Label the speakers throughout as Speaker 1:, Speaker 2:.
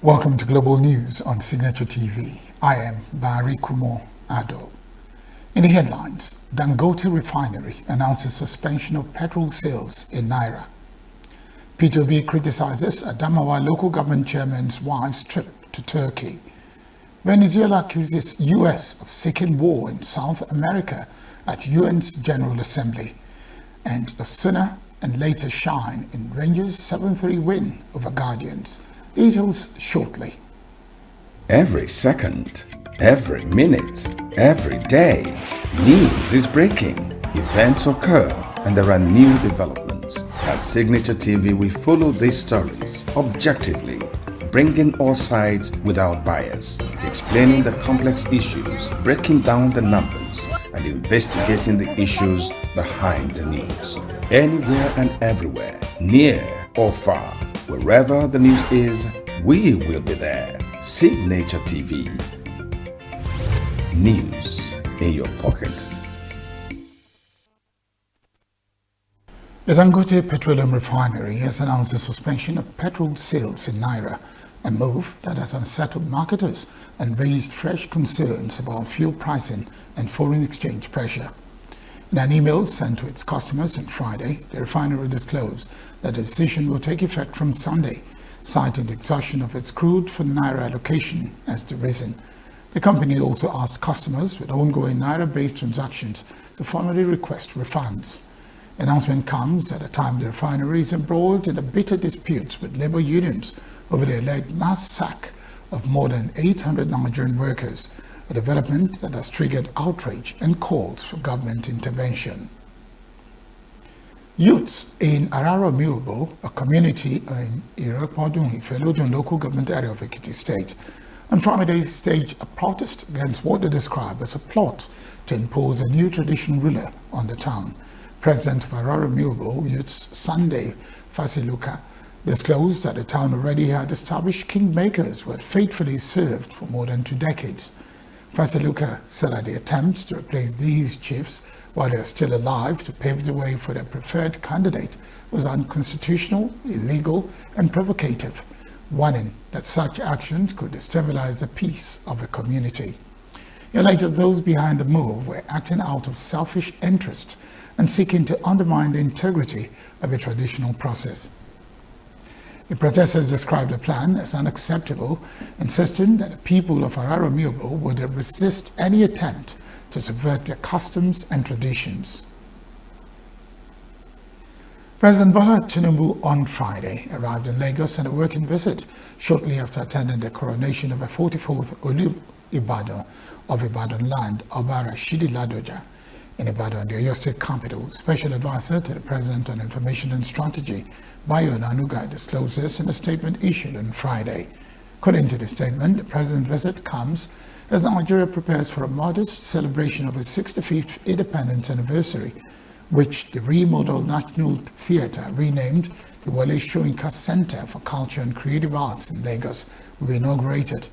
Speaker 1: Welcome to Global News on Signature TV. I am Barry Kumo Ado. In the headlines, Dangote Refinery announces suspension of petrol sales in Naira. P2B criticizes Adamawa local government chairman's wife's trip to Turkey. Venezuela accuses U.S. of seeking war in South America at UN's General Assembly. And Osuna and later shine in Rangers' 7-3 win over Guardians. Details shortly.
Speaker 2: Every second, every minute, every day, news is breaking. Events occur and there are new developments. At Signature TV, we follow these stories objectively, bringing all sides without bias, explaining the complex issues, breaking down the numbers, and investigating the issues behind the news. Anywhere and everywhere, near or far, wherever the news is, we will be there. Signature TV. News in your pocket.
Speaker 1: The Dangote Petroleum Refinery has announced a suspension of petrol sales in Naira, a move that has unsettled marketers and raised fresh concerns about fuel pricing and foreign exchange pressure. In an email sent to its customers on Friday, the refinery disclosed that the decision will take effect from Sunday, citing the exhaustion of its crude for Naira allocation as the reason. The company also asked customers with ongoing Naira-based transactions to formally request refunds. The announcement comes at a time the refinery is embroiled in a bitter dispute with labor unions over the alleged mass sack of more than 800 Nigerian workers, a development that has triggered outrage and calls for government intervention. Youths in Araro-Miubo, a community in Irakpodun, Ifelodun local government area of Ekiti State, on Friday staged a protest against what they describe as a plot to impose a new traditional ruler on the town. President of Araro-Miubo Youths Sunday Fasiluka disclosed that the town already had established kingmakers who had faithfully served for more than 2 decades. Fasiluka said that the attempts to replace these chiefs while they are still alive to pave the way for their preferred candidate was unconstitutional, illegal, and provocative, warning that such actions could destabilize the peace of the community. He alleged those behind the move were acting out of selfish interest and seeking to undermine the integrity of a traditional process. The protesters described the plan as unacceptable, insisting that the people of Araro-Miubo would resist any attempt to subvert their customs and traditions. President Bola Tinubu on Friday arrived in Lagos on a working visit shortly after attending the coronation of a 44th Olu Ibadan of Ibadan land, Oba Rashidi Ladoja, in Ibadan, the Oyo State capital. Special advisor to the President on Information and Strategy, Bayo Nanuga, disclosed this in a statement issued on Friday. According to the statement, the President's visit comes as Nigeria prepares for a modest celebration of its 65th independence anniversary, which the remodeled National Theatre, renamed the Wale Soyinka Center for Culture and Creative Arts in Lagos, will be inaugurated.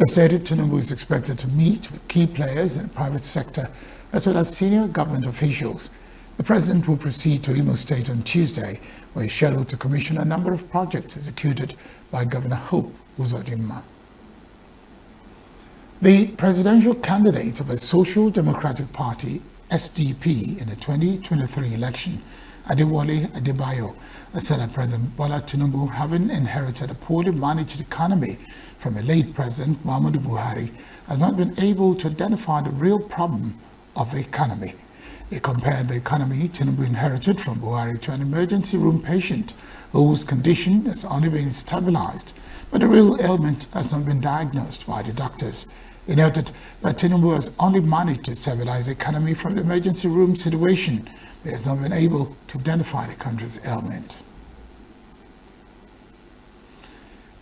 Speaker 1: As stated, Tinubu is expected to meet with key players in the private sector as well as senior government officials. The President will proceed to Imo State on Tuesday, where he is scheduled to commission a number of projects executed by Governor Hope Uzodinma. The presidential candidate of the Social Democratic Party, SDP, in the 2023 election, Adewale Adebayo, said that President Bola Tinubu, having inherited a poorly managed economy from a late President Muhammadu Buhari, has not been able to identify the real problem of the economy. He compared the economy Tinubu inherited from Buhari to an emergency room patient whose condition has only been stabilized, but the real ailment has not been diagnosed by the doctors. He noted that Tinubu has only managed to stabilize the economy from the emergency room situation, but has not been able to identify the country's ailment.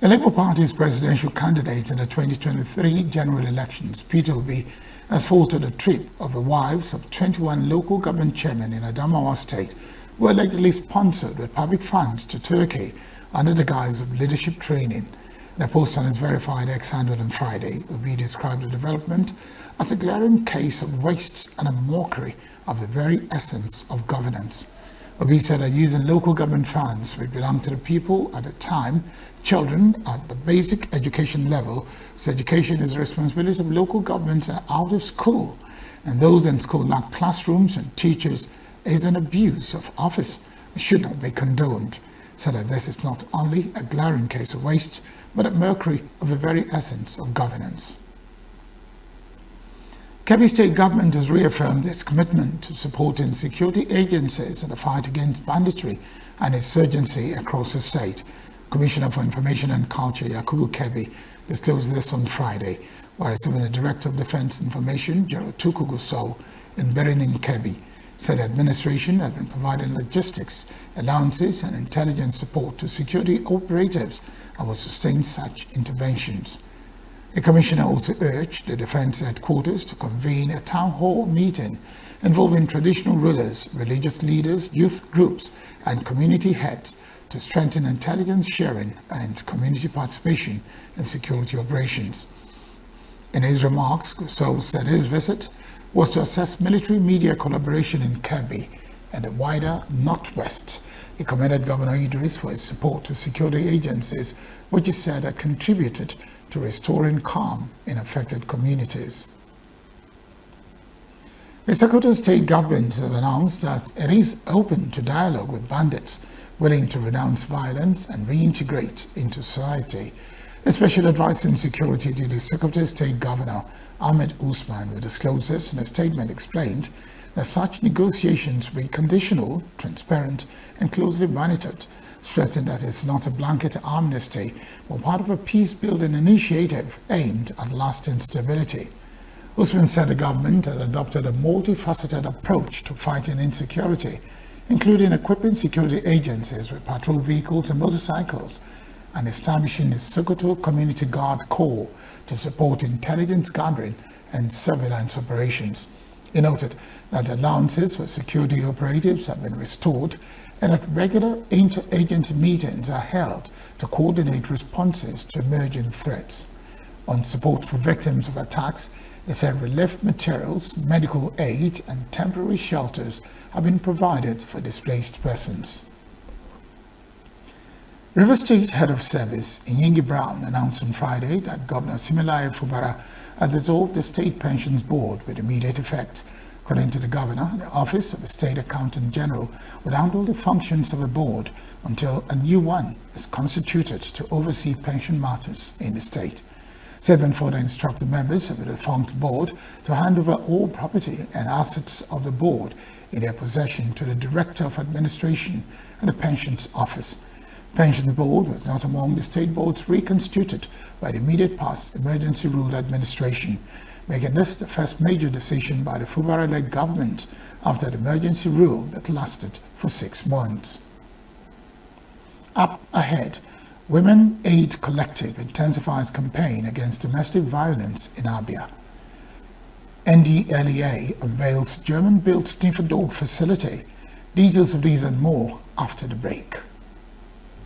Speaker 1: The Labour Party's presidential candidate in the 2023 general elections, P2B, has faulted a trip of the wives of 21 local government chairmen in Adamawa State who were allegedly sponsored with public funds to Turkey under the guise of leadership training. In a post on his verified X handle on Friday, Obi described the development as a glaring case of waste and a mockery of the very essence of governance. Obi said that using local government funds which belong to the people at a time, children at the basic education level, so education is the responsibility of local governments are out of school, and those in school lack classrooms and teachers, is an abuse of office and should not be condoned. Said that this is not only a glaring case of waste, but a mockery of the very essence of governance. Kebbi State Government has reaffirmed its commitment to supporting security agencies in the fight against banditry and insurgency across the state. Commissioner for Information and Culture, Yakubu Kebbi, disclosed this on Friday, whereas even the Director of Defense Information, General Tukugu Sow, in Berinin Kebbi, said the administration has been providing logistics, allowances, and intelligence support to security operatives and will sustain such interventions. The commissioner also urged the defense headquarters to convene a town hall meeting involving traditional rulers, religious leaders, youth groups, and community heads to strengthen intelligence sharing and community participation in security operations. In his remarks, Gusau said his visit was to assess military media collaboration in Kebbi and the wider Northwest. He commended Governor Idris for his support to security agencies, which he said had contributed to restoring calm in affected communities. The Secretary of State government has announced that it is open to dialogue with bandits willing to renounce violence and reintegrate into society. A special advisor in security to the Secretary of State Governor Ahmed Usman, who disclosed this in a statement, explained that such negotiations will be conditional, transparent, and closely monitored, stressing that it's not a blanket amnesty but part of a peace-building initiative aimed at lasting stability. Usman said the government has adopted a multifaceted approach to fighting insecurity, including equipping security agencies with patrol vehicles and motorcycles, and establishing the Sokoto Community Guard Corps to support intelligence gathering and surveillance operations. He noted that allowances for security operatives have been restored and that regular inter-agency meetings are held to coordinate responses to emerging threats. On support for victims of attacks, he said relief materials, medical aid, and temporary shelters have been provided for displaced persons. River State Head of Service, Inyingi Brown, announced on Friday that Governor Similaye Fubara has dissolved the State Pensions Board with immediate effect. According to the Governor, the Office of the State Accountant General would handle the functions of a board until a new one is constituted to oversee pension matters in the state. Sept further instructed members of the defunct board to hand over all property and assets of the board in their possession to the Director of Administration and the Pensions Office. Pensions Board was not among the state boards reconstituted by the immediate past Emergency Rule Administration, making this the first major decision by the Fubara-led government after the emergency rule that lasted for 6 months. Up ahead, Women Aid Collective intensifies campaign against domestic violence in Abia. NDLEA unveils German-built sniffer dog facility. Details of these and more after the break.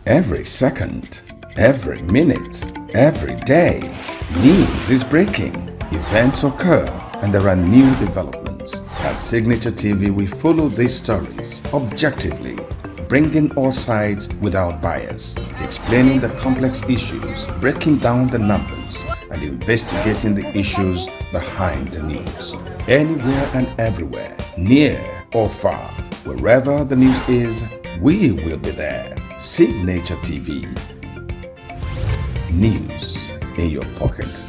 Speaker 2: Every second, every minute, every day, news is breaking, events occur, and there are new developments. At Signature TV, we follow these stories objectively, bringing all sides without bias, explaining the complex issues, breaking down the numbers, and investigating the issues behind the news. Anywhere and everywhere, near or far, wherever the news is, we will be there. Signature TV. News in your pocket.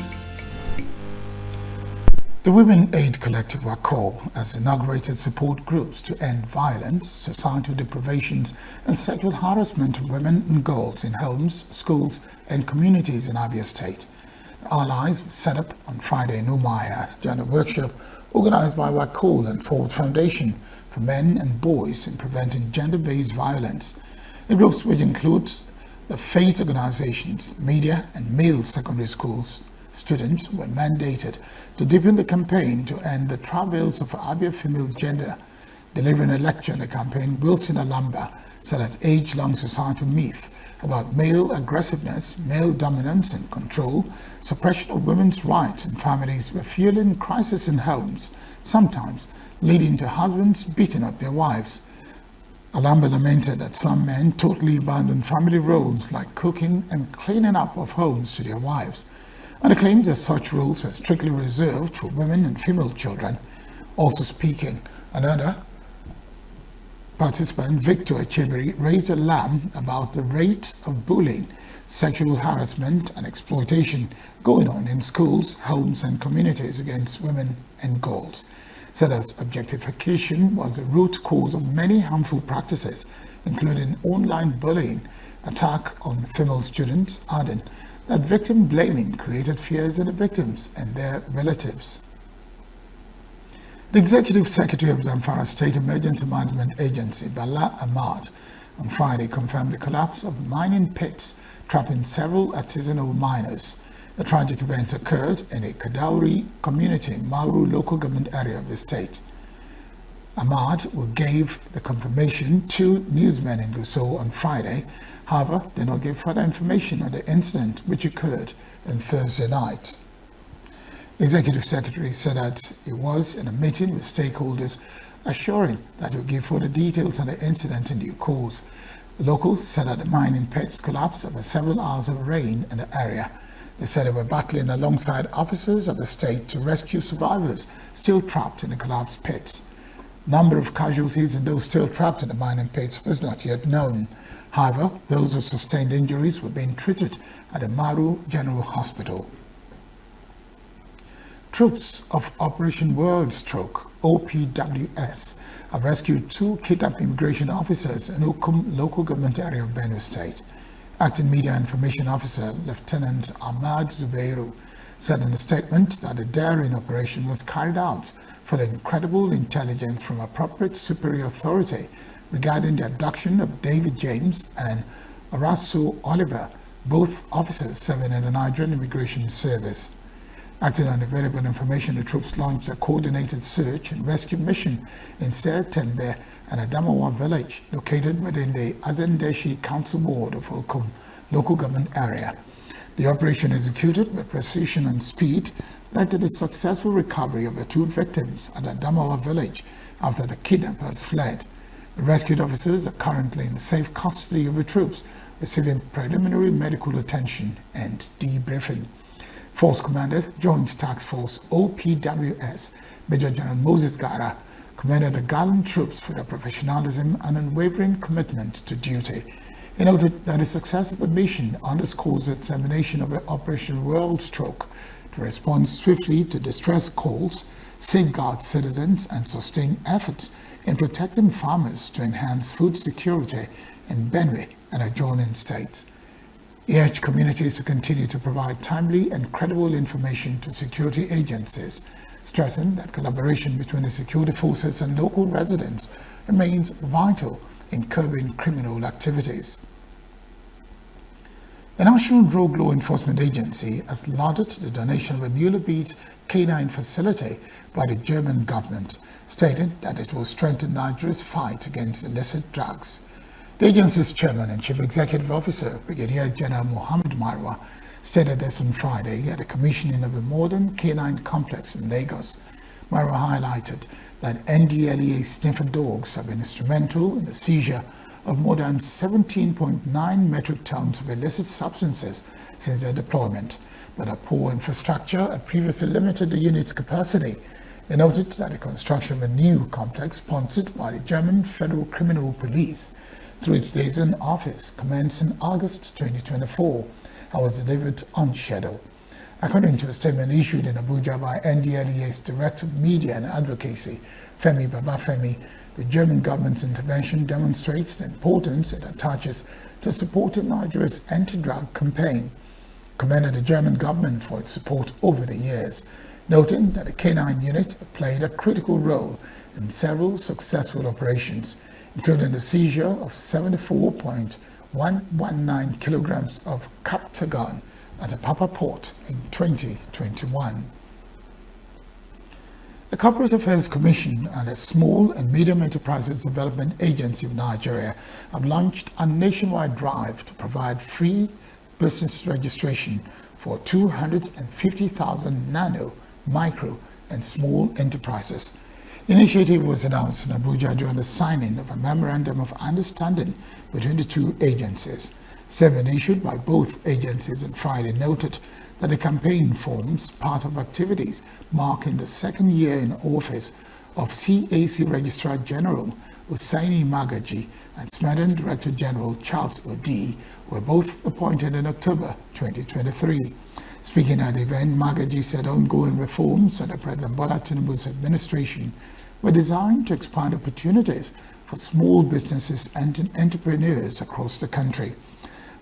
Speaker 1: The Women Aid Collective WACO has inaugurated support groups to end violence, societal deprivations, and sexual harassment of women and girls in homes, schools, and communities in Abia State. The allies were set up on Friday in Umaya during a workshop organized by WACO and Ford Foundation for Men and Boys in Preventing Gender-Based Violence. The groups, which include the faith organizations, media, and male secondary schools students, were mandated to deepen the campaign to end the travails of Abia female gender. Delivering a lecture on the campaign, Wilson Alamba said that age-long societal myth about male aggressiveness, male dominance and control, suppression of women's rights and families were fueling crisis in homes, sometimes leading to husbands beating up their wives. Alamba lamented that some men totally abandoned family roles like cooking and cleaning up of homes to their wives, and claims that such roles were strictly reserved for women and female children. Also speaking, another participant, Victor Echebiri, raised alarm about the rate of bullying, sexual harassment and exploitation going on in schools, homes and communities against women and girls. Said that objectification was the root cause of many harmful practices, including online bullying, attack on female students, adding that victim blaming created fears in the victims and their relatives. The Executive Secretary of Zamfara State Emergency Management Agency, Bala Ahmad, on Friday confirmed the collapse of mining pits trapping several artisanal miners. The tragic event occurred in a Kadauri community in Mauru local government area of the state. Ahmad, who gave the confirmation to newsmen in Gusau on Friday, however, did not give further information on the incident which occurred on Thursday night. Executive Secretary said that he was in a meeting with stakeholders, assuring that he would give further details on the incident in due course. The locals said that the mining pits collapsed over several hours of rain in the area. They said they were battling alongside officers of the state to rescue survivors still trapped in the collapsed pits. Number of casualties in those still trapped in the mining pits was not yet known. However, those who sustained injuries were being treated at the Maru General Hospital. Troops of Operation World Stroke, OPWS, have rescued 2 kidnapped immigration officers in Ukum local government area of Benue State. Acting Media Information Officer Lieutenant Ahmad Zubeiru said in a statement that the daring operation was carried out for the incredible intelligence from appropriate superior authority regarding the abduction of David James and Arasu Oliver, both officers serving in the Nigerian Immigration Service. Acting on available information, the troops launched a coordinated search and rescue mission in Sept and Adamawa village, located within the Azendeshi Council Ward of Okum local government area. The operation, executed with precision and speed, led to the successful recovery of the 2 victims at Adamawa village after the kidnappers fled. The rescued officers are currently in safe custody of the troops, receiving preliminary medical attention and debriefing. Force Commander, Joint Task Force OPWS, Major General Moses Gara, commended the gallant troops for their professionalism and unwavering commitment to duty. He noted that the success of the mission underscores the determination of the Operation World Stroke to respond swiftly to distress calls, safeguard citizens, and sustain efforts in protecting farmers to enhance food security in Benue and adjoining states. He urged communities to continue to provide timely and credible information to security agencies, stressing that collaboration between the security forces and local residents remains vital in curbing criminal activities. The National Drug Law Enforcement Agency has lauded the donation of a newly built canine facility by the German government, stating that it will strengthen Nigeria's fight against illicit drugs. The agency's chairman and chief executive officer, Brigadier General Mohammed Marwa, stated this on Friday at the commissioning of a modern canine complex in Lagos. Marwa highlighted that NDLEA sniffer dogs have been instrumental in the seizure of more than 17.9 metric tons of illicit substances since their deployment, but a poor infrastructure had previously limited the unit's capacity. They noted that the construction of a new complex sponsored by the German Federal Criminal Police through its liaison office commenced in August 2024 and was delivered on schedule. According to a statement issued in Abuja by NDLEA's Director of Media and Advocacy, Femi Babafemi, the German government's intervention demonstrates the importance it attaches to supporting Nigeria's anti-drug campaign, commended the German government for its support over the years, noting that the canine unit played a critical role in several successful operations, including the seizure of 74.119 kilograms of Captagon at Apapa Port in 2021. The Corporate Affairs Commission and the Small and Medium Enterprises Development Agency of Nigeria have launched a nationwide drive to provide free business registration for 250,000 nano, micro, and small enterprises. The initiative was announced in Abuja during the signing of a memorandum of understanding between the two agencies. Statement issued by both agencies on Friday noted that the campaign forms part of activities marking the second year in office of CAC Registrar General Usaini Magaji and SMEDAN Director General Charles Odi were both appointed in October 2023. Speaking at the event, Magaji said ongoing reforms under President Bola Tinubu's administration were designed to expand opportunities for small businesses and entrepreneurs across the country.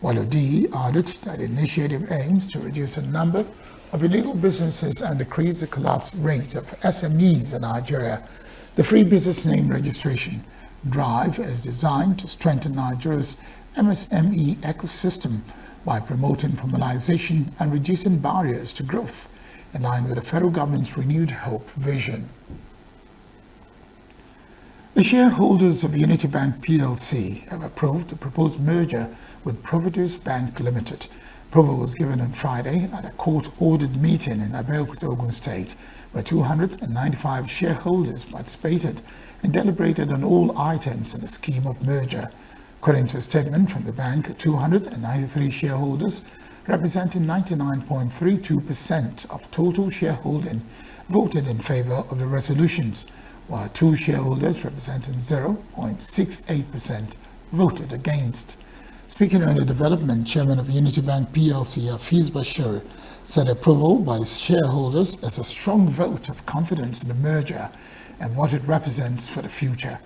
Speaker 1: While Odi added that the initiative aims to reduce the number of illegal businesses and decrease the collapse rate of SMEs in Nigeria, the Free Business Name Registration Drive is designed to strengthen Nigeria's MSME ecosystem by promoting formalization and reducing barriers to growth, in line with the federal government's renewed hope vision. The shareholders of Unity Bank PLC have approved the proposed merger with Providus Bank Limited. Approval was given on Friday at a court-ordered meeting in Abeokuta, Ogun State, where 295 shareholders participated and deliberated on all items in the scheme of merger. According to a statement from the bank, 293 shareholders, representing 99.32% of total shareholding, voted in favor of the resolutions, while 2 shareholders, representing 0.68%, voted against. Speaking on the development, Chairman of Unity Bank PLC, Hafiz Bashir, said approval by the shareholders is a strong vote of confidence in the merger and what it represents for the future.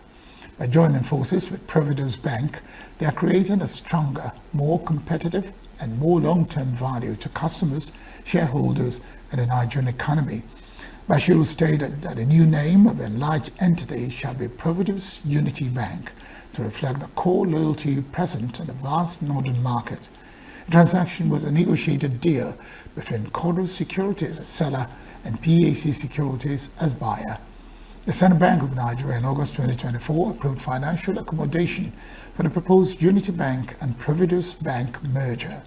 Speaker 1: By joining forces with Providus Bank, they are creating a stronger, more competitive and more long-term value to customers, shareholders and the Nigerian economy. Bashir stated that the new name of the enlarged entity shall be Providus Unity Bank to reflect the core loyalty present in the vast northern market. The transaction was a negotiated deal between Corus Securities as seller and PAC Securities as buyer. The Central Bank of Nigeria in August 2024 approved financial accommodation for the proposed Unity Bank and Providus Bank merger.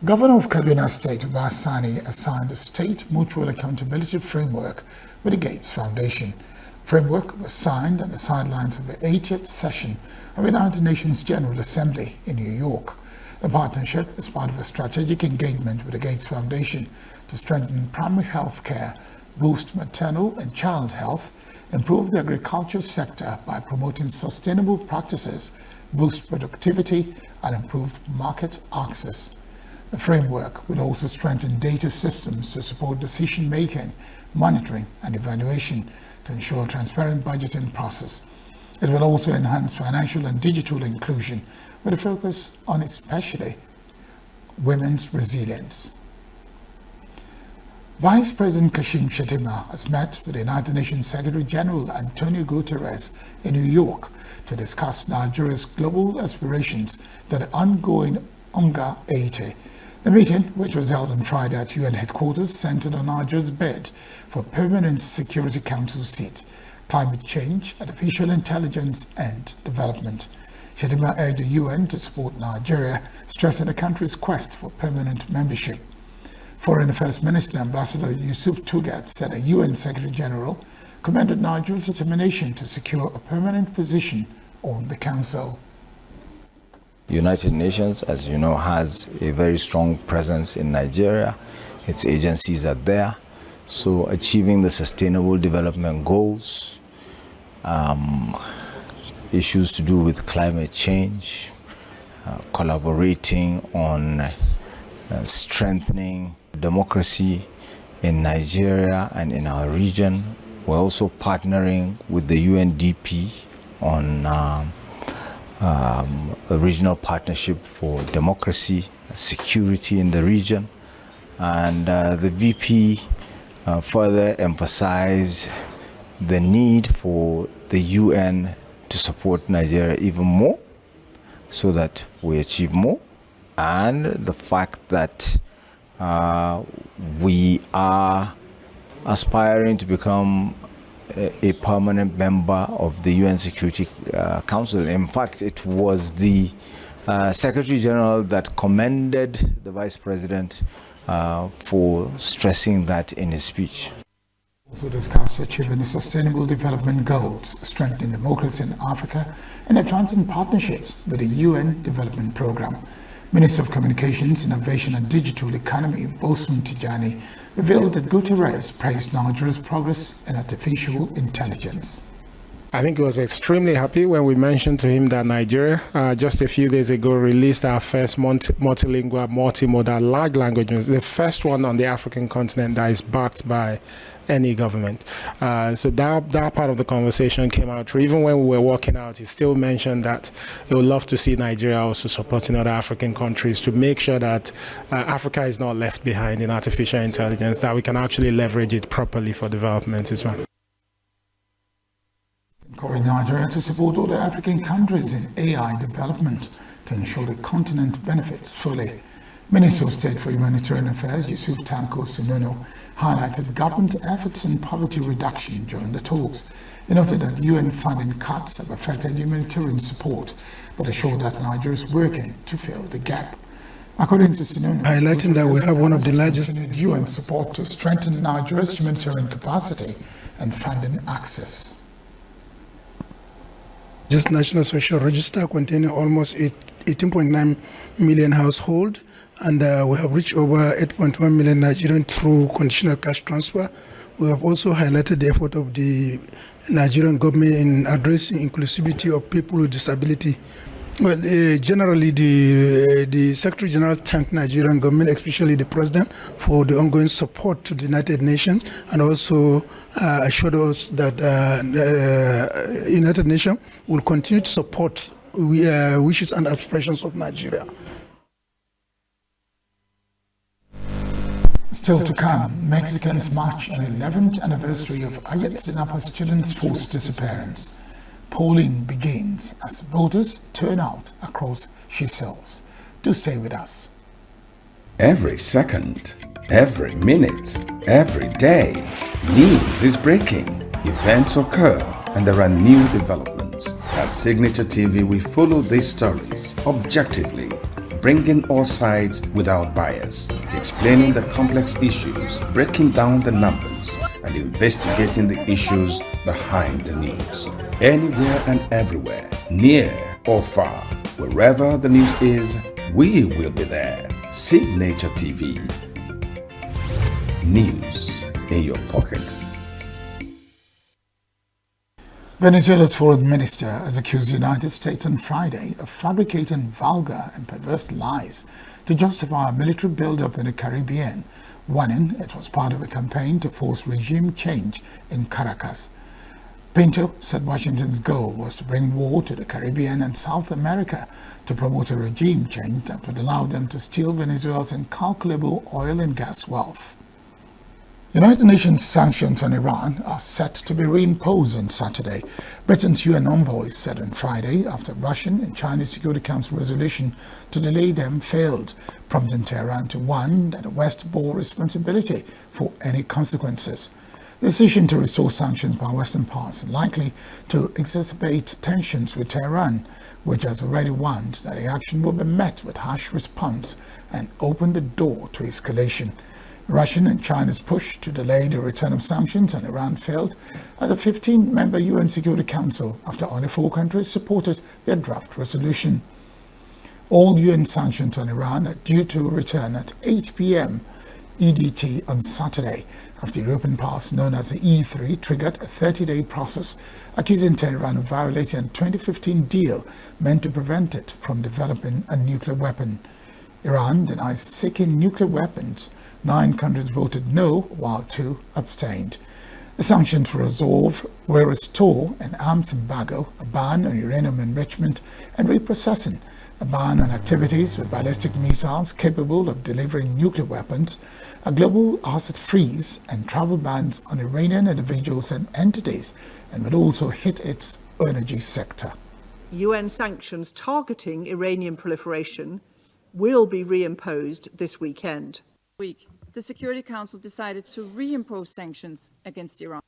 Speaker 1: Governor of Kaduna State, Uba Sani, assigned a state mutual accountability framework with the Gates Foundation. The framework was signed on the sidelines of the 80th session of the United Nations General Assembly in New York. The partnership is part of a strategic engagement with the Gates Foundation to strengthen primary health care, boost maternal and child health, improve the agriculture sector by promoting sustainable practices, boost productivity, and improve market access. The framework will also strengthen data systems to support decision-making, monitoring, and evaluation to ensure a transparent budgeting process. It will also enhance financial and digital inclusion with a focus on especially women's resilience. Vice President Kashim Shettima has met with the United Nations Secretary General Antonio Guterres in New York to discuss Nigeria's global aspirations to the ongoing UNGA 80. The meeting, which was held on Friday at UN headquarters, centered on Nigeria's bid for permanent Security Council seat, climate change, artificial intelligence, and development. Shettima urged the UN to support Nigeria, stressing the country's quest for permanent membership. Foreign Affairs Minister Ambassador Yusuf Tugat said the UN Secretary General commended Nigeria's determination to secure a permanent position on the Council.
Speaker 3: United Nations, as you know, has a very strong presence in Nigeria. Its agencies are there. So achieving the Sustainable Development Goals, issues to do with climate change, collaborating on strengthening democracy in Nigeria and in our region. We're also partnering with the UNDP on a regional partnership for democracy, security in the region. And the VP further emphasized the need for the UN to support Nigeria even more so that we achieve more, and the fact that we are aspiring to become a permanent member of the UN Security Council. In fact, it was the Secretary General that commended the Vice President for stressing that in his speech.
Speaker 1: Also discussed achieving the Sustainable Development Goals, strengthening democracy in Africa, and advancing partnerships with the UN Development Programme. Minister of Communications, Innovation and Digital Economy, Bosun Tijani, revealed that Guterres praised Nigeria's progress in artificial intelligence.
Speaker 4: I think he was extremely happy when we mentioned to him that Nigeria, just a few days ago, released our first multilingual, multimodal large language model, the first one on the African continent that is backed by any government. So that part of the conversation came out. Even when we were walking out, he still mentioned that he would love to see Nigeria also supporting other African countries to make sure that Africa is not left behind in artificial intelligence, that we can actually leverage it properly for development as well.
Speaker 1: Encourage Nigeria to support other African countries in AI development to ensure the continent benefits fully. Minister of State for Humanitarian Affairs, Yusuf Tanko Sunono, highlighted government efforts in poverty reduction during the talks. He noted that UN funding cuts have affected humanitarian support, but assured that Nigeria is working to fill the gap. According to Sunono,
Speaker 5: highlighting that we have one of the largest
Speaker 1: UN support to strengthen Nigeria's humanitarian capacity and funding access.
Speaker 5: Just National Social Register containing almost 18.9 million households, and we have reached over 8.1 million Nigerians through conditional cash transfer. We have also highlighted the effort of the Nigerian government in addressing inclusivity of people with disability. Well, generally, the Secretary General thanked Nigerian government, especially the President, for the ongoing support to the United Nations, and also assured us that United Nations will continue to support wishes and aspirations of Nigeria.
Speaker 1: Still to come, Mexicans march on the 11th anniversary of Ayotzinapa students' forced disappearance. Polling begins as voters turn out across Seychelles. Do stay with us.
Speaker 2: Every second, every minute, every day, news is breaking, events occur, and there are new developments. At Signature TV, we follow these stories objectively, bringing all sides without bias, explaining the complex issues, breaking down the numbers, and investigating the issues behind the news. Anywhere and everywhere, near or far, wherever the news is, we will be there. Signature TV. News in your pocket.
Speaker 1: Venezuela's foreign minister has accused the United States on Friday of fabricating vulgar and perverse lies to justify a military buildup in the Caribbean, warning it was part of a campaign to force regime change in Caracas. Pinto said Washington's goal was to bring war to the Caribbean and South America to promote a regime change that would allow them to steal Venezuela's incalculable oil and gas wealth. United Nations sanctions on Iran are set to be reimposed on Saturday. Britain's UN envoy said on Friday after Russian and Chinese Security Council resolution to delay them failed, prompting Tehran to warn that the West bore responsibility for any consequences. The decision to restore sanctions by Western powers is likely to exacerbate tensions with Tehran, which has already warned that the action will be met with harsh response and open the door to escalation. Russian and China's push to delay the return of sanctions on Iran failed as a 15-member UN Security Council after only 4 countries supported their draft resolution. All UN sanctions on Iran are due to return at 8 p.m. EDT on Saturday after European powers known as the E3 triggered a 30-day process accusing Tehran of violating a 2015 deal meant to prevent it from developing a nuclear weapon. Iran denies seeking nuclear weapons. 9 countries voted no, while 2 abstained. The sanctions will restore an arms embargo, a ban on uranium enrichment and reprocessing, a ban on activities with ballistic missiles capable of delivering nuclear weapons, a global asset freeze, and travel bans on Iranian individuals and entities, and will also hit its energy sector.
Speaker 6: UN sanctions targeting Iranian proliferation will be reimposed this weekend.
Speaker 7: The Security Council decided to reimpose sanctions against Iran.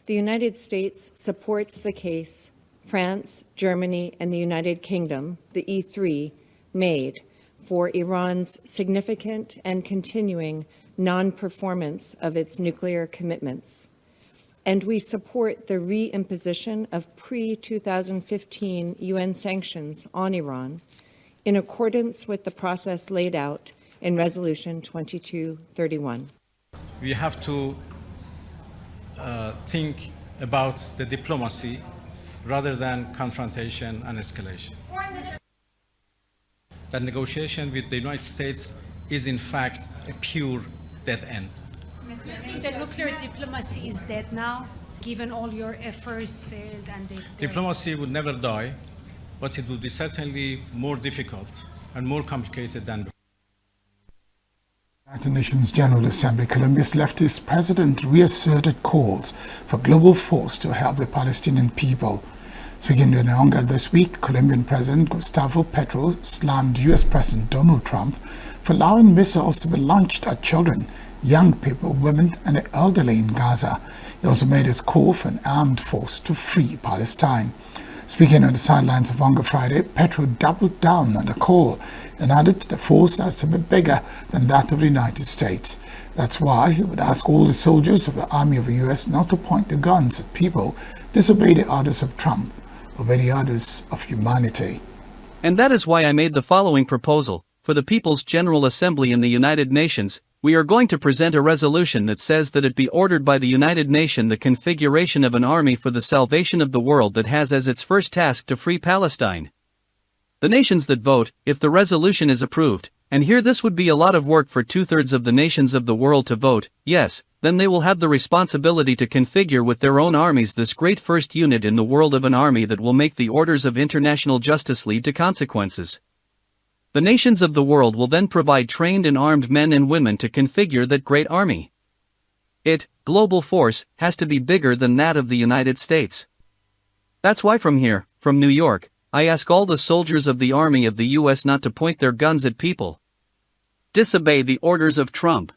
Speaker 8: The United States supports the case France, Germany, and the United Kingdom, the E3, made for Iran's significant and continuing non-performance of its nuclear commitments. and we support the reimposition of pre-2015 UN sanctions on Iran in accordance with the process laid out in Resolution 2231.
Speaker 9: We have to think about the diplomacy rather than confrontation and escalation. That negotiation with the United States is in fact a pure dead end.
Speaker 10: Do you think that nuclear diplomacy is dead now, given all your efforts failed and
Speaker 9: Diplomacy would never die, but it would be certainly more difficult and more complicated than before.
Speaker 1: United Nations General Assembly, Colombia's leftist president reasserted calls for global force to help the Palestinian people. Speaking to Onga this week, Colombian President Gustavo Petro slammed U.S. President Donald Trump for allowing missiles to be launched at children, young people, women, and the elderly in Gaza. He also made his call for an armed force to free Palestine. Speaking on the sidelines of Onga Friday, Petro doubled down on the call and added the force has to be bigger than that of the United States. That's why he would ask all the soldiers of the Army of the U.S. not to point their guns at people, disobey the orders of Trump, obey the orders of humanity.
Speaker 11: And that is why I made the following proposal. For the People's General Assembly in the United Nations, we are going to present a resolution that says that it be ordered by the United Nations the configuration of an army for the salvation of the world that has as its first task to free Palestine. The nations that vote, if the resolution is approved, and here this would be a lot of work for 2/3 of the nations of the world to vote, yes, then they will have the responsibility to configure with their own armies this great first unit in the world of an army that will make the orders of international justice lead to consequences. The nations of the world will then provide trained and armed men and women to configure that great army. It, global force, has to be bigger than that of the United States. That's why from here, from New York, I ask all the soldiers of the Army of the U.S. not to point their guns at people. Disobey the orders of Trump.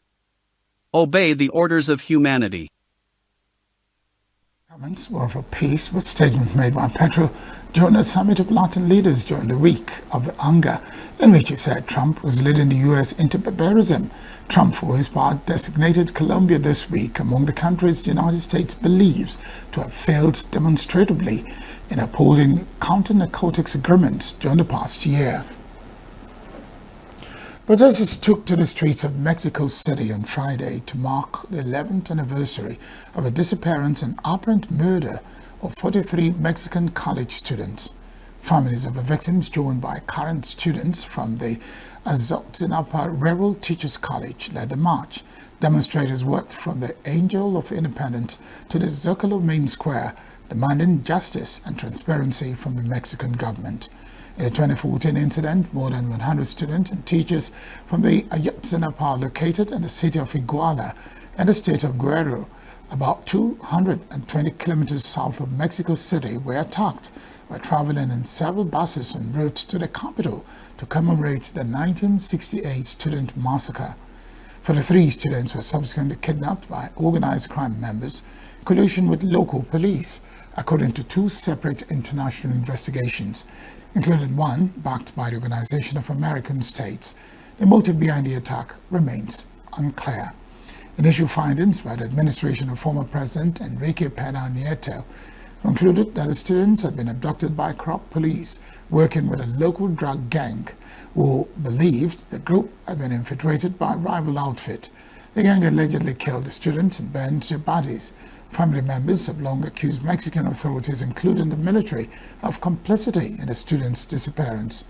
Speaker 11: Obey the orders of humanity.
Speaker 1: Comments were for peace, with statements made by Petro during a summit of Latin leaders during the week of the Onga, in which he said Trump was leading the U.S. into barbarism. Trump, for his part, designated Colombia this week among the countries the United States believes to have failed demonstrably in upholding counter-narcotics agreements during the past year. Protesters took to the streets of Mexico City on Friday to mark the 11th anniversary of the disappearance and apparent murder of 43 Mexican college students. Families of the victims, joined by current students from the Azotzinapa Rural Teachers College, led the march. Demonstrators worked from the Angel of Independence to the Zocalo Main Square, demanding justice and transparency from the Mexican government. In the 2014 incident, more than 100 students and teachers from the Ayotzinapa, located in the city of Iguala and the state of Guerrero, about 220 kilometers south of Mexico City, were attacked while traveling in several buses en route to the capital to commemorate the 1968 student massacre. 43 students were subsequently kidnapped by organized crime members in collusion with local police, according to 2 separate international investigations, including one backed by the Organization of American States. The motive behind the attack remains unclear. Initial findings by the administration of former President Enrique Pena Nieto concluded that the students had been abducted by corrupt police working with a local drug gang who believed the group had been infiltrated by a rival outfit. The gang allegedly killed the students and burned their bodies. Family members have long accused Mexican authorities, including the military, of complicity in the students' disappearance.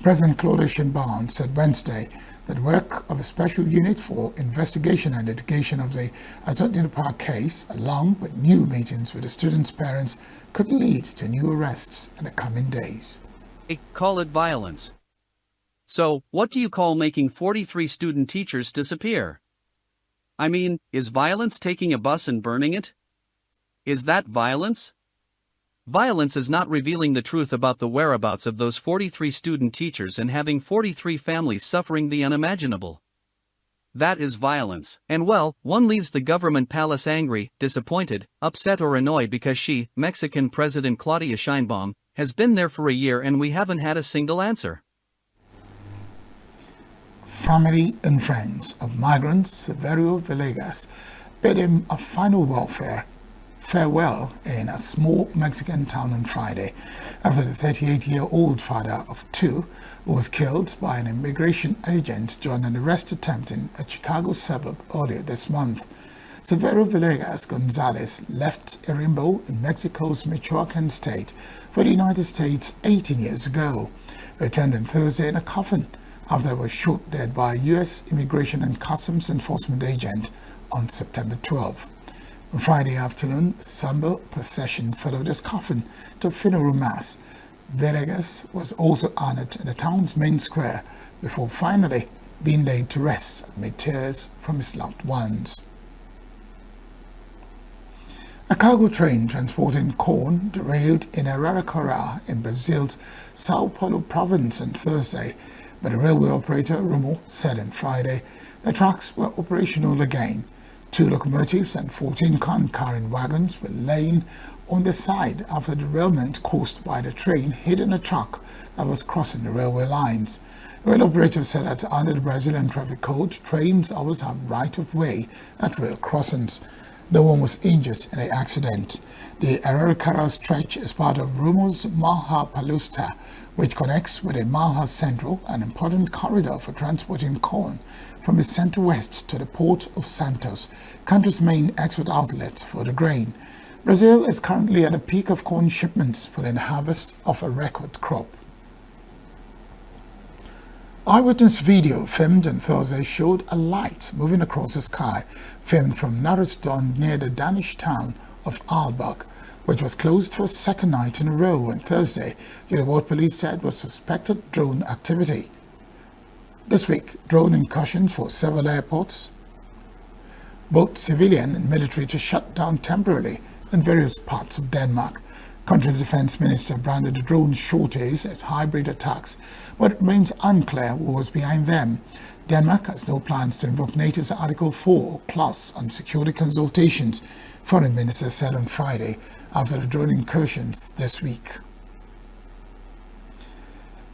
Speaker 1: President Claudia Sheinbaum said Wednesday that work of a special unit for investigation and litigation of the Azotzinapa case, along with new meetings with the students' parents, could lead to new arrests in the coming days.
Speaker 11: Call it violence. So, what do you call making 43 student teachers disappear? I mean, is violence taking a bus and burning it? Is that violence? Violence is not revealing the truth about the whereabouts of those 43 student teachers and having 43 families suffering the unimaginable. That is violence. And well, one leaves the government palace angry, disappointed, upset or annoyed because she, Mexican President Claudia Sheinbaum, has been there for a year and we haven't had a single answer.
Speaker 1: Family and friends of migrant Severio Villegas bid him a final welfare farewell in a small Mexican town on Friday after the 38-year-old father of two was killed by an immigration agent during an arrest attempt in a Chicago suburb earlier this month. Severo Villegas Gonzalez left Irimbo in Mexico's Michoacan state for the United States 18 years ago, returned on Thursday in a coffin after he was shot dead by a U.S. Immigration and Customs Enforcement agent on September 12. On Friday afternoon, a somber procession followed his coffin to a funeral mass. Villegas was also honored in the town's main square before finally being laid to rest amid tears from his loved ones. A cargo train transporting corn derailed in Araraquara in Brazil's Sao Paulo province on Thursday, but the railway operator Rumo said on Friday the tracks were operational again. 2 locomotives and 14 corn-carrying wagons were laying on the side after derailment caused by the train hitting a truck that was crossing the railway lines. The rail operator said that under the Brazilian traffic code, trains always have right of way at rail crossings. No one was injured in the accident. The Araraquara stretch is part of Rumo's Maha Palusta, which connects with the Maha Central, an important corridor for transporting corn from the center-west to the port of Santos, country's main export outlet for the grain. Brazil is currently at a peak of corn shipments for the harvest of a record crop. Eyewitness video filmed on Thursday showed a light moving across the sky, filmed from Narisdon near the Danish town of Aalborg, which was closed for a second night in a row on Thursday due to what police said was suspected drone activity. This week, drone incursions for several airports, both civilian and military, to shut down temporarily in various parts of Denmark. Country's defense minister branded the drone shortage as hybrid attacks, but it remains unclear what was behind them. Denmark has no plans to invoke NATO's Article 4 clause on security consultations, Foreign Minister said on Friday after the drone incursions this week.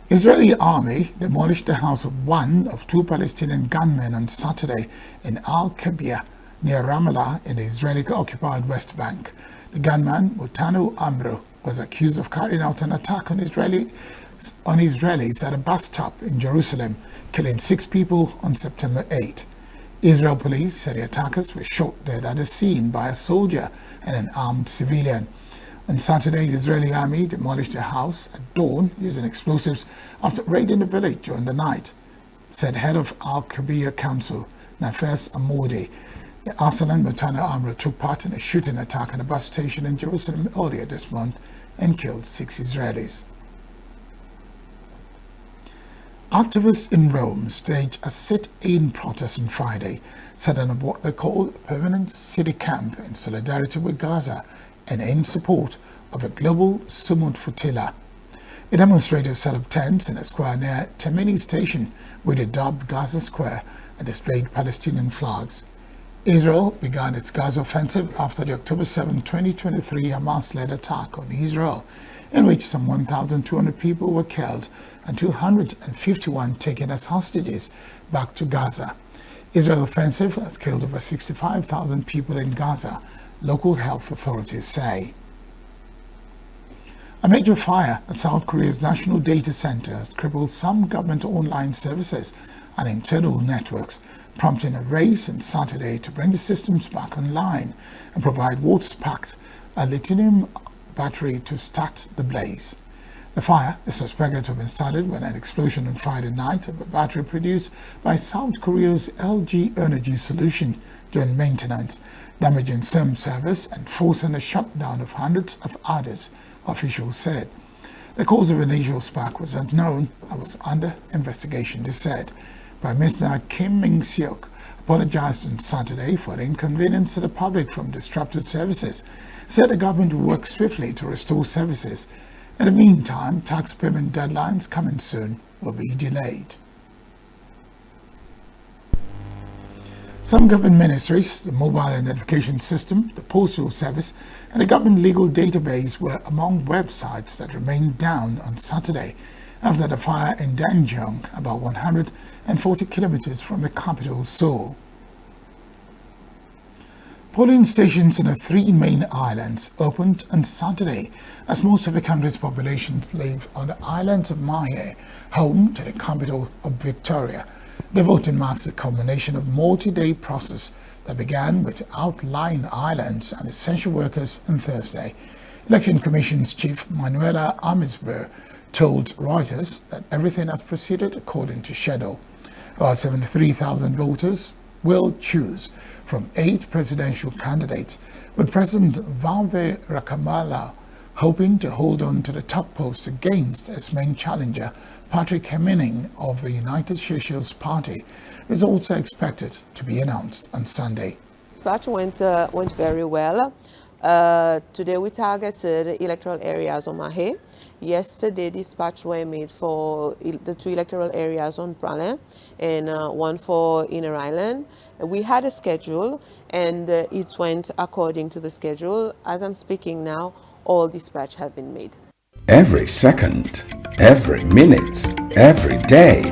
Speaker 1: Israeli army demolished the house of one of 2 Palestinian gunmen on Saturday in Al-Kabir near Ramallah in the Israeli-occupied West Bank. The gunman, Mutanu Amro, was accused of carrying out an attack on Israelis at a bus stop in Jerusalem, killing 6 people on September 8. Israel police said the attackers were shot dead at the scene by a soldier and an armed civilian. On Saturday, the Israeli army demolished a house at dawn using explosives after raiding the village during the night, said head of Al-Kabir Council, Nafes Amoudi. The Arsalan Mutana Amro took part in a shooting attack on a bus station in Jerusalem earlier this month and killed 6 Israelis. Activists in Rome staged a sit-in protest on Friday, setting up what they call a permanent city camp in solidarity with Gaza and in support of a global Sumud flotilla. The demonstrators set up tents in a square near Temini station, where they dubbed Gaza Square and displayed Palestinian flags. Israel began its Gaza offensive after the October 7, 2023 Hamas-led attack on Israel, in which some 1,200 people were killed and 251 taken as hostages back to Gaza. Israel's offensive has killed over 65,000 people in Gaza, local health authorities say. A major fire at South Korea's national data center has crippled some government online services and internal networks, prompting a race on Saturday to bring the systems back online and provide what sparked a lithium battery to start the blaze. The fire is suspected to have been started when an explosion on Friday night of a battery produced by South Korea's LG Energy Solution during maintenance, damaging some servers and forcing a shutdown of hundreds of others, officials said. The cause of initial spark was unknown and was under investigation, they said. Prime Minister Kim Min-seok apologized on Saturday for the inconvenience to the public from disrupted services, said the government will work swiftly to restore services. In the meantime, tax payment deadlines coming soon will be delayed. Some government ministries, the mobile identification system, the postal service, and the government legal database were among websites that remained down on Saturday after the fire in Danjong, about 140 kilometers from the capital, Seoul. Polling stations in the 3 main islands opened on Saturday as most of the country's population live on the islands of Mahé, home to the capital of Victoria. The voting marks a culmination of multi-day process that began with outlying islands and essential workers on Thursday. Election Commission's Chief Manuela Amisber told Reuters that everything has proceeded according to schedule. About 73,000 voters will choose from 8 presidential candidates, with President Valve Rakamala hoping to hold on to the top post against his main challenger, Patrick Hemmening of the United Socialist Party. Results are expected to be announced on Sunday.
Speaker 12: Dispatch went very well. Today we targeted electoral areas on Mahé. Yesterday dispatch were made for the 2 electoral areas on Pralin and 1 for Inner Island. We had a schedule and it went according to the schedule. As I'm speaking now, all dispatch have been made.
Speaker 2: Every second, every minute, every day,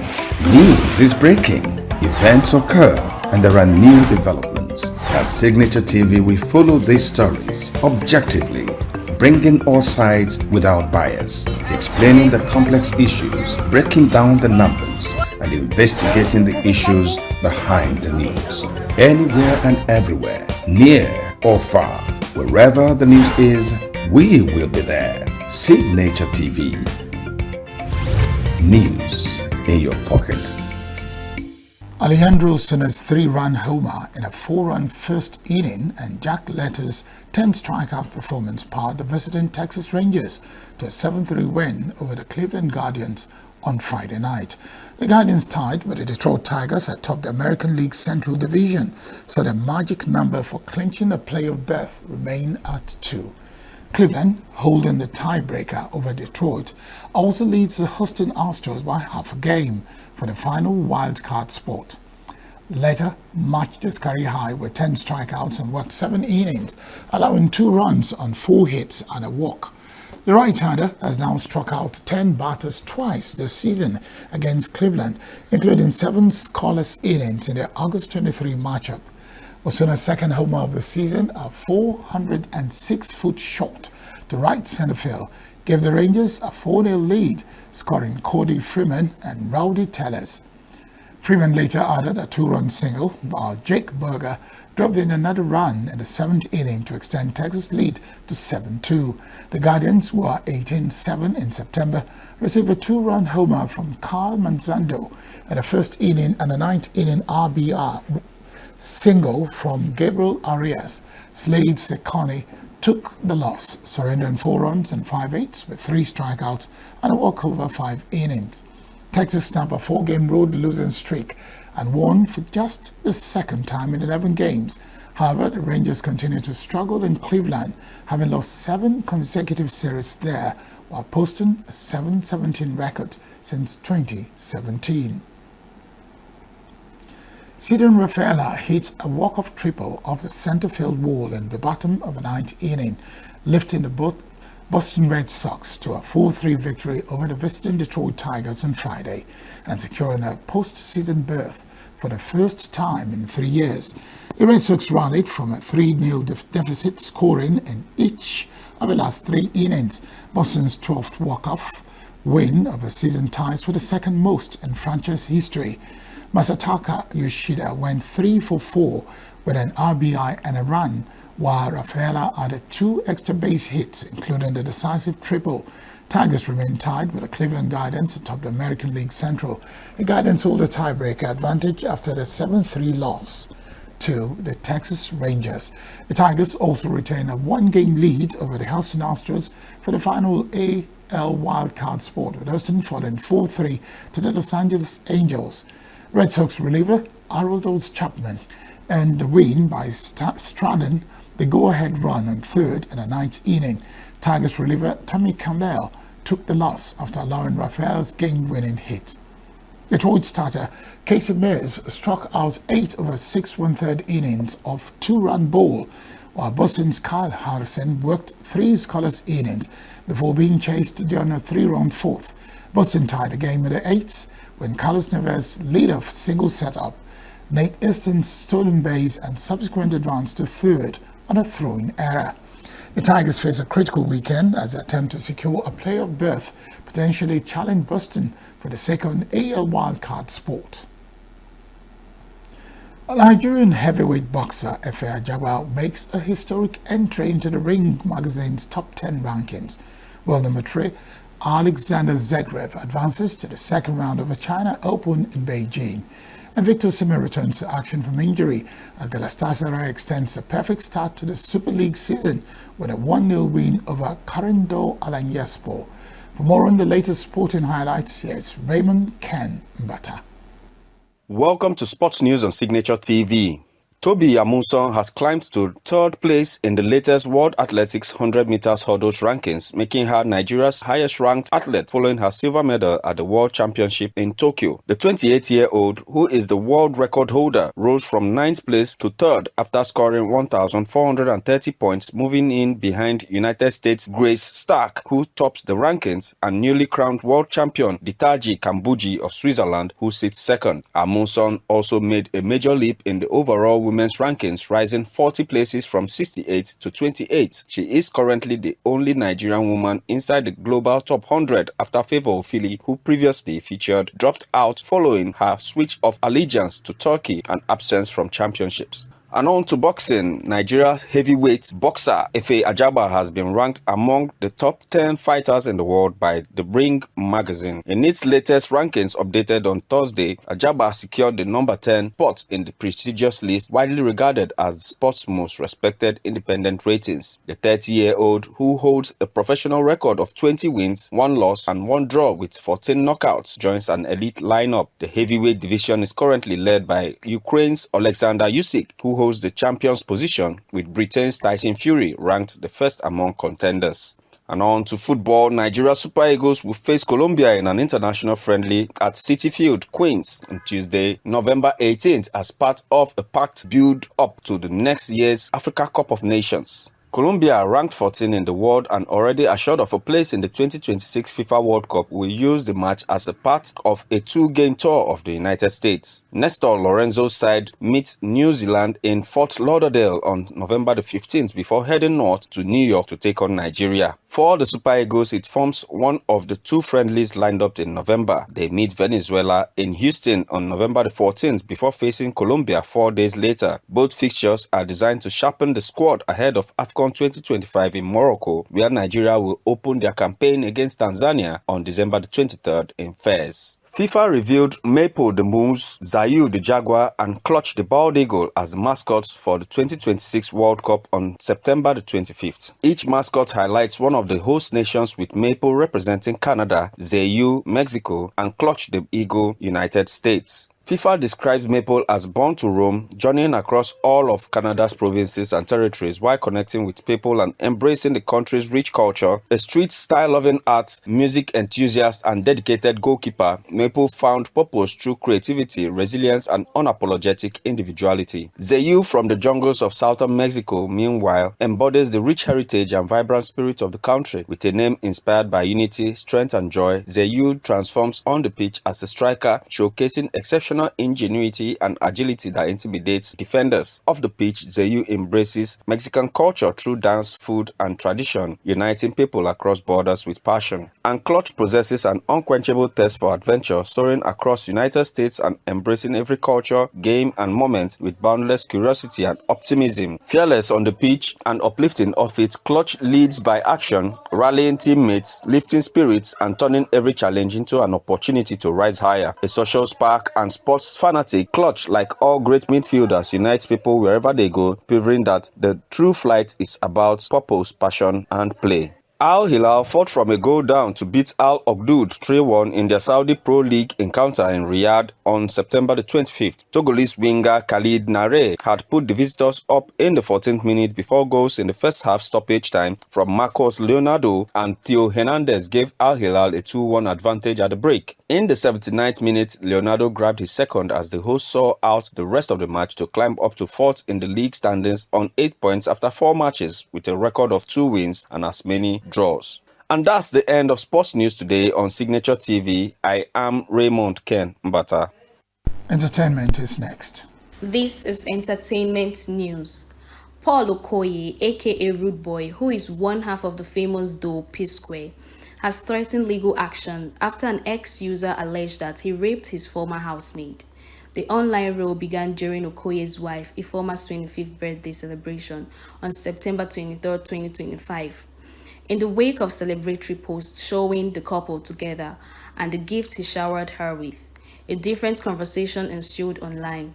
Speaker 2: news is breaking, events occur, and there are new developments. At Signature TV, we follow these stories objectively, bringing all sides without bias, explaining the complex issues, breaking down the numbers, and investigating the issues behind the news. Anywhere and everywhere, near or far, wherever the news is, we will be there. Signature TV. News in your pocket.
Speaker 1: Alejandro Sona's 3-run homer in a 4-run first inning and Jack Letter's 10 strikeout performance powered the visiting Texas Rangers to a 7-3 win over the Cleveland Guardians on Friday night. The Guardians tied with the Detroit Tigers atop the American League Central Division, so the magic number for clinching a playoff berth remained at 2. Cleveland, holding the tiebreaker over Detroit, also leads the Houston Astros by half a game for the final wild-card spot. Letter matched his career high with 10 strikeouts and worked 7 innings, allowing 2 runs on 4 hits and a walk. The right-hander has now struck out 10 batters twice this season against Cleveland, including 7 scoreless innings in their August 23 matchup. Osuna's second homer of the season, a 406-foot shot to right center field, gave the Rangers a 4-0 lead, scoring Cody Freeman and Rowdy Tellers. Freeman later added a 2-run single, while Jake Berger drove in another run in the 7th inning to extend Texas' lead to 7-2. The Guardians, who are 18-7 in September, received a 2-run homer from Carl Manzando in the first inning and a 9th inning RBI single from Gabriel Arias. Slade Sekoni took the loss, surrendering 4 runs and 5/8 with 3 strikeouts and a walkover 5 innings. Texas snapped a 4-game road losing streak and won for just the second time in 11 games. However, the Rangers continue to struggle in Cleveland, having lost 7 consecutive series there while posting a 7-17 record since 2017. Cedric Rafaela hit a walk-off triple off the center field wall in the bottom of the 9th inning, lifting the Boston Red Sox to a 4-3 victory over the visiting Detroit Tigers on Friday and securing a postseason berth for the first time in 3 years. The Red Sox rallied from a 3-0 deficit, scoring in each of the last 3 innings. Boston's 12th walk-off win of the season ties for the second most in franchise history. Masataka Yoshida went 3 for 4 with an RBI and a run, while Rafaela added 2 extra base hits, including the decisive triple. Tigers remain tied with the Cleveland Guardians atop the American League Central. The Guardians hold a tiebreaker advantage after the 7-3 loss to the Texas Rangers. The Tigers also retain a 1-game lead over the Houston Astros for the final AL wildcard spot, with Houston falling 4-3 to the Los Angeles Angels. Red Sox reliever Aroldis Chapman and the win by Stratton the go-ahead run on 3rd in the 9th inning. Tigers reliever Tommy Campbell took the loss after allowing Rafaela's game-winning hit. Detroit starter Casey Mears struck out 8 over 6 1/3 innings of 2-run ball, while Boston's Kyle Harrison worked 3 scoreless innings before being chased during a 3-run 4th. Boston tied the game in the 8th when Carlos Neves' leadoff single set up Nate Easton's stolen base and subsequent advance to third on a throwing error. The Tigers face a critical weekend as they attempt to secure a playoff berth, potentially challenge Boston for the second AL wildcard spot. A Nigerian heavyweight boxer, Efe Ajagba, makes a historic entry into the Ring magazine's top 10 rankings. World number 3, Alexander Zverev advances to the second round of the China Open in Beijing. And Victor Osimhen returns to action from injury as Galatasaray extends a perfect start to the Super League season with a 1-0 win over Karindo Alanyaspor. For more on the latest sporting highlights, here's Raymond Ken Mbata.
Speaker 2: Welcome to Sports News on Signature TV. Toby Amuson has climbed to third place in the latest World Athletics 100 meters hurdles rankings, making her Nigeria's highest-ranked athlete following her silver medal at the World Championship in Tokyo. The 28-year-old, who is the world record holder, rose from 9th place to 3rd after scoring 1,430 points, moving in behind United States' Grace Stark, who tops the rankings, and newly crowned world champion Ditaji Kambuji of Switzerland, who sits 2nd. Amuson also made a major leap in the overall women's rankings, rising 40 places from 68 to 28. She is currently the only Nigerian woman inside the global top 100 after Favour Ofili, who previously featured, dropped out following her switch of allegiance to Turkey and absence from championships. And on to boxing, Nigeria's heavyweight boxer Efe Ajagba has been ranked among the top 10 fighters in the world by the Ring magazine. In its latest rankings updated on Thursday, Ajagba secured the number 10 spot in the prestigious list, widely regarded as the sport's most respected independent ratings. The 30-year-old, who holds a professional record of 20 wins, 1 loss and 1 draw with 14 knockouts, joins an elite lineup. The heavyweight division is currently led by Ukraine's Alexander Usyk, who holds the champion's position, with Britain's Tyson Fury ranked the first among contenders. And on to football, Nigeria Super Eagles will face Colombia in an international friendly at Citi Field, Queens, on Tuesday, November 18th, as part of a packed build-up to the next year's Africa Cup of Nations. Colombia, ranked 14 in the world and already assured of a place in the 2026 FIFA World Cup, will use the match as a part of a 2-game tour of the United States. Nestor Lorenzo's side meets New Zealand in Fort Lauderdale on November the 15th before heading north to New York to take on Nigeria. For the Super Eagles, it forms one of the 2 friendlies lined up in November. They meet Venezuela in Houston on November the 14th before facing Colombia 4 days later. Both fixtures are designed to sharpen the squad ahead of AFCON 2025 in Morocco, where Nigeria will open their campaign against Tanzania on December the 23rd in Fez. FIFA revealed Maple the Moose, Zayu the Jaguar and Clutch the Bald Eagle as the mascots for the 2026 World Cup on September the 25th. Each mascot highlights one of the host nations, with Maple representing Canada, Zayu Mexico and Clutch the Eagle United States. FIFA describes Maple as born to roam, journeying across all of Canada's provinces and territories while connecting with people and embracing the country's rich culture. A street style-loving arts, music enthusiast and dedicated goalkeeper, Maple found purpose through creativity, resilience and unapologetic individuality. Zayu from the jungles of southern Mexico, meanwhile, embodies the rich heritage and vibrant spirit of the country. With a name inspired by unity, strength and joy, Zayu transforms on the pitch as a striker, showcasing exceptional ingenuity and agility that intimidates defenders. Off the pitch, Zayu embraces Mexican culture through dance, food and tradition, uniting people across borders with passion. And Clutch possesses an unquenchable thirst for adventure, soaring across United States and embracing every culture, game and moment with boundless curiosity and optimism. Fearless on the pitch and uplifting off it, Clutch leads by action, rallying teammates, lifting spirits and turning every challenge into an opportunity to rise higher. A social spark and sports fanatic, Clutch, like all great midfielders, unites people wherever they go, proving that the true flight is about purpose, passion and play. Al Hilal fought from a goal down to beat Al Ogdoud 3-1 in their Saudi Pro League encounter in Riyadh on September the 25th. Togolese winger Khalid Nare had put the visitors up in the 14th minute before goals in the first half stoppage time from Marcos Leonardo and Theo Hernandez gave Al Hilal a 2-1 advantage at the break. In the 79th minute, Leonardo grabbed his second as the hosts saw out the rest of the match to climb up to 4th in the league standings on 8 points after 4 matches, with a record of 2 wins and as many draws. And that's the end of sports news today on Signature TV. I am Raymond Ken Mbata.
Speaker 1: Entertainment is next.
Speaker 13: This is entertainment news. Paul Okoye, aka Rude Boy, who is one half of the famous duo P-Square, has threatened legal action after an ex-user alleged that he raped his former housemate. The online row began during Okoye's wife, Ifeoma's 25th birthday celebration on September 23, 2025. In the wake of celebratory posts showing the couple together and the gifts he showered her with, a different conversation ensued online.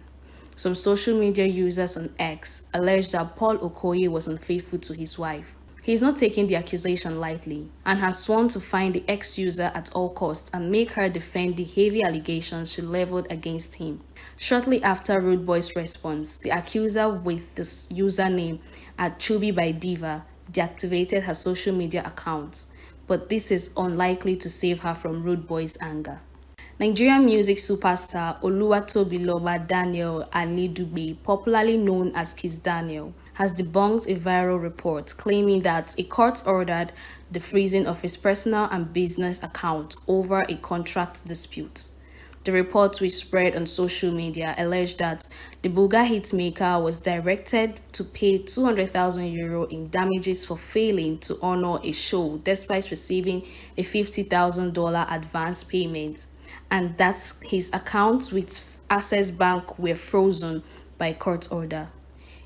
Speaker 13: Some social media users on X alleged that Paul Okoye was unfaithful to his wife. He is not taking the accusation lightly and has sworn to find the ex-user at all costs and make her defend the heavy allegations she leveled against him. Shortly after Rude Boy's response, the accuser with the username @ChubiByDiva deactivated her social media accounts, but this is unlikely to save her from Rude Boy's anger. Nigerian music superstar Oluwatobiloba Daniel Anidugbe, popularly known as Kiss Daniel, has debunked a viral report claiming that a court ordered the freezing of his personal and business account over a contract dispute. The report, which spread on social media, alleged that the Buga hitmaker was directed to pay €200,000 in damages for failing to honor a show despite receiving a $50,000 advance payment, and that his accounts with Access Bank were frozen by court order.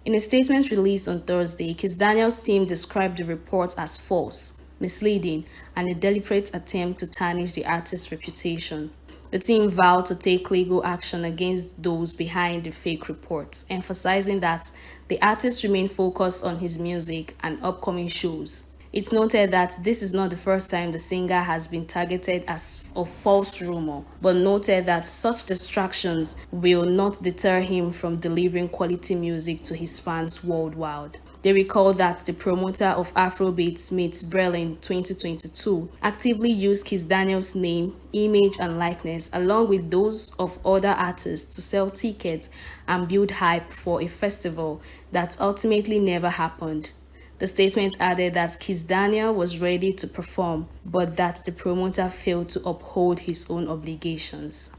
Speaker 13: In a statement released on Thursday, Kiss Daniel's team described the report as false, misleading, and a deliberate attempt to tarnish the artist's reputation. The team vowed to take legal action against those behind the fake reports, emphasizing that the artist remained focused on his music and upcoming shows. It's noted that this is not the first time the singer has been targeted as a false rumor, but noted that such distractions will not deter him from delivering quality music to his fans worldwide. They recall that the promoter of Afrobeats Meets Berlin 2022 actively used Kiss Daniel's name, image, and likeness along with those of other artists to sell tickets and build hype for a festival that ultimately never happened. The statement added that Kiss Daniel was ready to perform, but that the promoter failed to uphold his own obligations.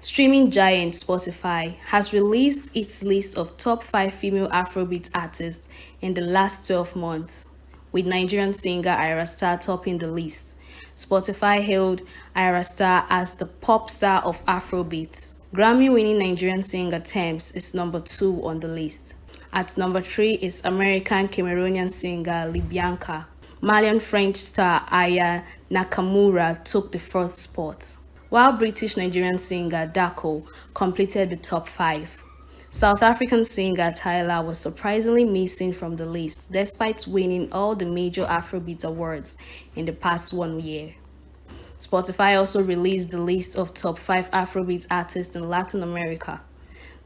Speaker 13: Streaming giant Spotify has released its list of top 5 female Afrobeat artists in the last 12 months, with Nigerian singer Ira Star topping the list. Spotify hailed Ira Star as the pop star of Afrobeat. Grammy-winning Nigerian singer Tems is number 2 on the list. At number 3 is American Cameroonian singer Libyanka. Malian-French star Aya Nakamura took the 4th spot, while British Nigerian singer Dako completed the top 5. South African singer Tyler was surprisingly missing from the list, despite winning all the major Afrobeat awards in the past 1 year. Spotify also released the list of top 5 Afrobeat artists in Latin America.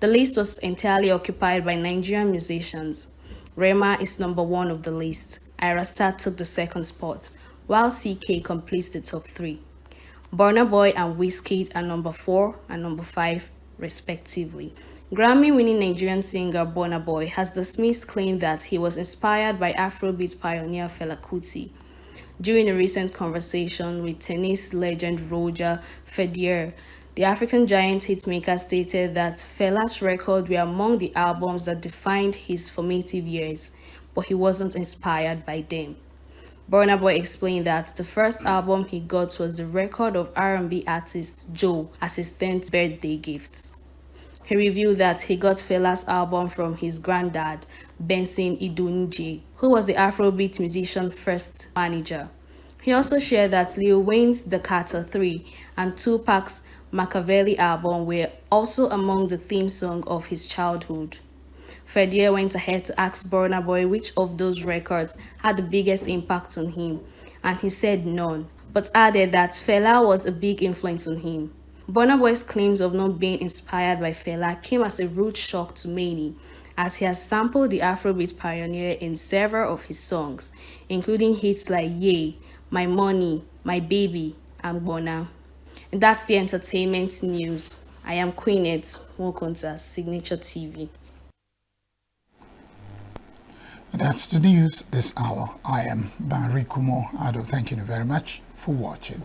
Speaker 13: The list was entirely occupied by Nigerian musicians. Rema is number 1 of the list. Ira Star took the 2nd spot, while CK completes the top 3. Burna Boy and Wizkid are number 4 and number 5, respectively. Grammy-winning Nigerian singer Burna Boy has dismissed claim that he was inspired by Afrobeat pioneer Fela Kuti. During a recent conversation with tennis legend Roger Federer, the African giant hitmaker stated that Fela's records were among the albums that defined his formative years, but he wasn't inspired by them. Burna Boy explained that the first album he got was the record of R&B artist Joe as his 10th birthday gift. He revealed that he got Fela's album from his granddad, Benson Idunje, who was the Afrobeat musician's first manager. He also shared that Lil Wayne's The Carter 3 and Tupac's Machiavelli album were also among the theme song of his childhood. Federer went ahead to ask Burna Boy which of those records had the biggest impact on him, and he said none, but added that Fela was a big influence on him. Burna Boy's claims of not being inspired by Fela came as a rude shock to many, as he has sampled the Afrobeat pioneer in several of his songs, including hits like Yay, My Money, My Baby, and Bona. And that's the entertainment news. I am Queenette Wokonta, Signature TV.
Speaker 1: That's the news this hour. I am Barry Kumo Ado. Thank you very much for watching.